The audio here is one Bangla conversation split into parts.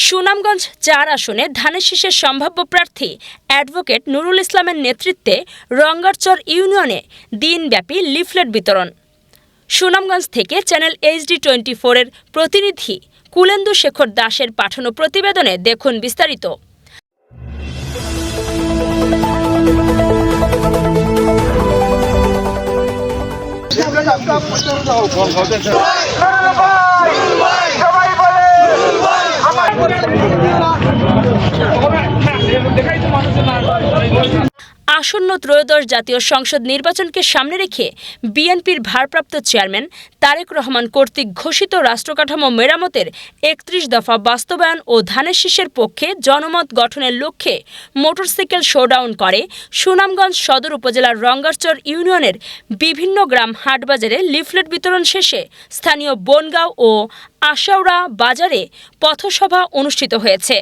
সুনামগঞ্জ ৪ আসনে ধানের শীষের সম্ভাব্য প্রার্থী অ্যাডভোকেট নুরুল ইসলামের নেতৃত্বে রঙ্গারচর ইউনিয়নে দিনব্যাপী লিফলেট বিতরণ। সুনামগঞ্জ থেকে চ্যানেল HD24 এর প্রতিনিধি কুলেন্দু শেখর দাসের পাঠানো প্রতিবেদনে দেখুন বিস্তারিত। আসন্ন ত্রয়োদশ জাতীয় সংসদ নির্বাচনকে সামনে রেখে বিএনপির ভারপ্রাপ্ত চেয়ারম্যান তারেক রহমান কর্তৃক ঘোষিত রাষ্ট্রকাঠামো মেরামতের ৩১ দফা বাস্তবায়ন ও ধানের শীষের পক্ষে জনমত গঠনের লক্ষ্যে মোটরসাইকেল শোডাউন করে সুনামগঞ্জ সদর উপজেলার রঙ্গারচর ইউনিয়নের বিভিন্ন গ্রাম হাটবাজারে লিফলেট বিতরণ শেষে স্থানীয় বনগাঁও ও আশাউড়া বাজারে পথসভা অনুষ্ঠিত হয়েছে।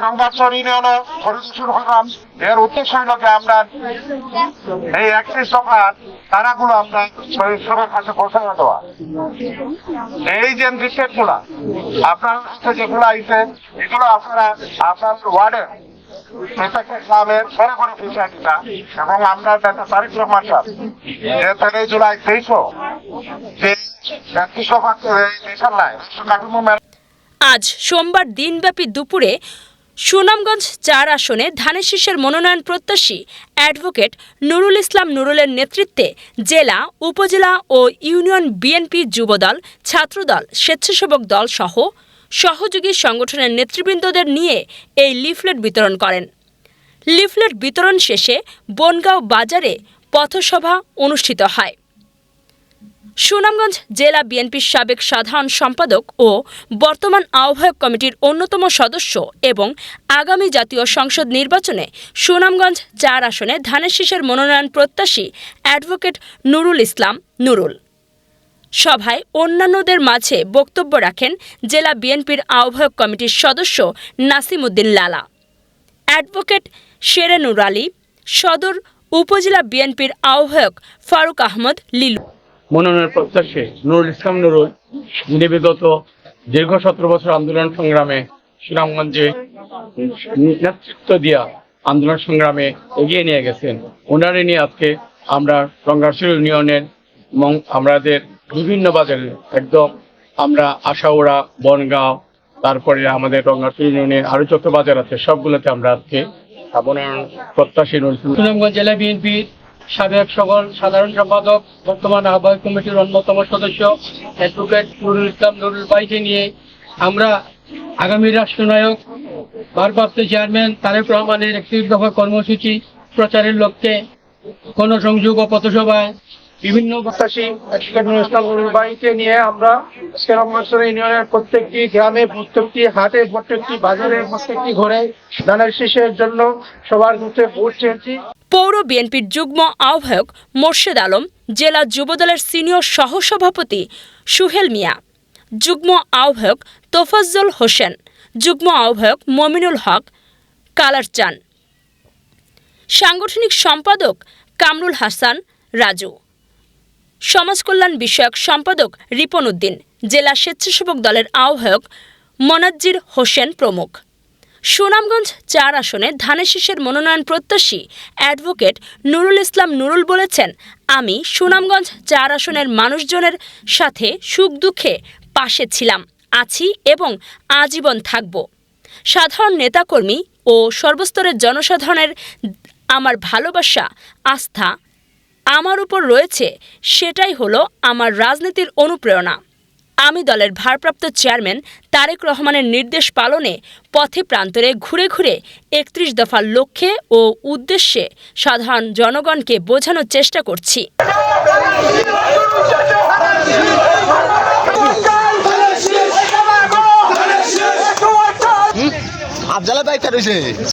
রঙ্গারচর ইউনিয়নে শুরু করলাম। এর উদ্দেশ্য হল আমরা এই ৩১ দফার তারাগুলো আমরা সবার কাছে পৌঁছে দেওয়া। এই যে লিফলেট গুলা আপনার কাছে যেগুলো আইছে এগুলো আপনারা আপনার ওয়ার্ডের প্রত্যেকটা গ্রামের ঘরে ঘরে পৌঁছে দিতা এবং আমরা তারিখ রহমান সাহেব যে 13 জুলাই 23 যে ৩১ দফা রাষ্ট্রকাঠামো আজ সোমবার দিনব্যাপী দুপুরে সুনামগঞ্জ ৪ আসনে ধানের শীষের মনোনয়ন প্রত্যাশী অ্যাডভোকেট নুরুল ইসলাম নুরুলের নেতৃত্বে জেলা, উপজেলা ও ইউনিয়ন বিএনপি, যুবদল, ছাত্রদল, স্বেচ্ছাসেবক দল সহ সহযোগী সংগঠনের নেতৃবৃন্দদের নিয়ে এই লিফলেট বিতরণ করেন। লিফলেট বিতরণ শেষে বনগাঁও বাজারে পথসভা অনুষ্ঠিত হয়। সুনামগঞ্জ জেলা বিএনপির সাবেক সাধারণ সম্পাদক ও বর্তমান আহ্বায়ক কমিটির অন্যতম সদস্য এবং আগামী জাতীয় সংসদ নির্বাচনে সুনামগঞ্জ ৪ আসনে ধানের শীষের মনোনয়ন প্রত্যাশী অ্যাডভোকেট নুরুল ইসলাম নুরুল। সভায় অন্যান্যদের মাঝে বক্তব্য রাখেন জেলা বিএনপির আহ্বায়ক কমিটির সদস্য নাসিম উদ্দিন লালা, অ্যাডভোকেট শেরে নুর আলী, সদর উপজেলা বিএনপির আহ্বায়ক ফারুক আহমদ লিলু। মনোনয়ন প্রত্যাশী নুরুল ইসলাম নুরুল যিনি বিগত দীর্ঘ 17 বছর আন্দোলন সংগ্রামে সুনামগঞ্জে নেতৃত্ব দিয়া আন্দোলন সংগ্রামে এগিয়ে নিয়ে গেছেন, ওনারে নিয়ে আজকে আমরা রঙ্গারচর ইউনিয়নের এবং আমাদের বিভিন্ন বাজারে একদম আমরা আশাউড়া, বনগাঁও, তারপরে আমাদের রঙ্গারচর ইউনিয়নে আরো যত বাজার আছে সবগুলোতে আমরা আজকে মনোনয়ন প্রত্যাশী সুনামগঞ্জ জেলা বিএনপির সাবেক সকল সাধারণ সম্পাদক, বর্তমান আহ্বায়ক কমিটির অন্যতম সদস্য অ্যাডভোকেট নুরুল ইসলাম নুরুল ভাইকে নিয়ে আমরা আগামী রাষ্ট্রনায়ক ভারপ্রাপ্ত চেয়ারম্যান তারেক রহমানের ৩১ দফা কর্মসূচি প্রচারের লক্ষ্যে গণসংযোগ ও পথসভায় বিভিন্ন প্রত্যাশী অ্যাডভোকেট নুরুল ইসলাম নুরুল ভাইকে নিয়ে আমরা রঙ্গারচর ইউনিয়নের প্রত্যেকটি গ্রামে, প্রত্যেকটি হাটে, প্রত্যেকটি বাজারে, প্রত্যেকটি ঘরে ধানের শীষের জন্য সবার কাছে ভোট চেয়েছি। পৌর বিএনপির যুগ্ম আহ্বায়ক মোর্শেদ আলম, জেলা যুবদলের সিনিয়র সহসভাপতি সুহেল মিয়া, যুগ্ম আহ্বায়ক তোফাজ্জল হোসেন, যুগ্ম আহ্বায়ক মমিনুল হক কালারচান, সাংগঠনিক সম্পাদক কামরুল হাসান রাজু, সমাজকল্যাণ বিষয়ক সম্পাদক রিপন উদ্দিন, জেলা স্বেচ্ছাসেবক দলের আহ্বায়ক মোনাজ্জির হোসেন প্রমুখ। সুনামগঞ্জ ৪ আসনে ধানের শীষের মনোনয়ন প্রত্যাশী অ্যাডভোকেট নুরুল ইসলাম নুরুল বলেছেন, আমি সুনামগঞ্জ ৪ আসনের মানুষজনের সাথে সুখ দুঃখে পাশে ছিলাম, আছি এবং আজীবন থাকব। সাধারণ নেতাকর্মী ও সর্বস্তরের জনসাধারণের আমার ভালোবাসা, আস্থা আমার উপর রয়েছে, সেটাই হলো আমার রাজনীতির অনুপ্রেরণা। আমি দলের ভারপ্রাপ্ত চেয়ারম্যান তারেক রহমানের নির্দেশ পালনে পথে প্রান্তরে ঘুরে ঘুরে ৩১ দফার লক্ষ্যে ও উদ্দেশ্যে সাধারণ জনগণকে বোঝানোর চেষ্টা করছি। আফজালা ভাই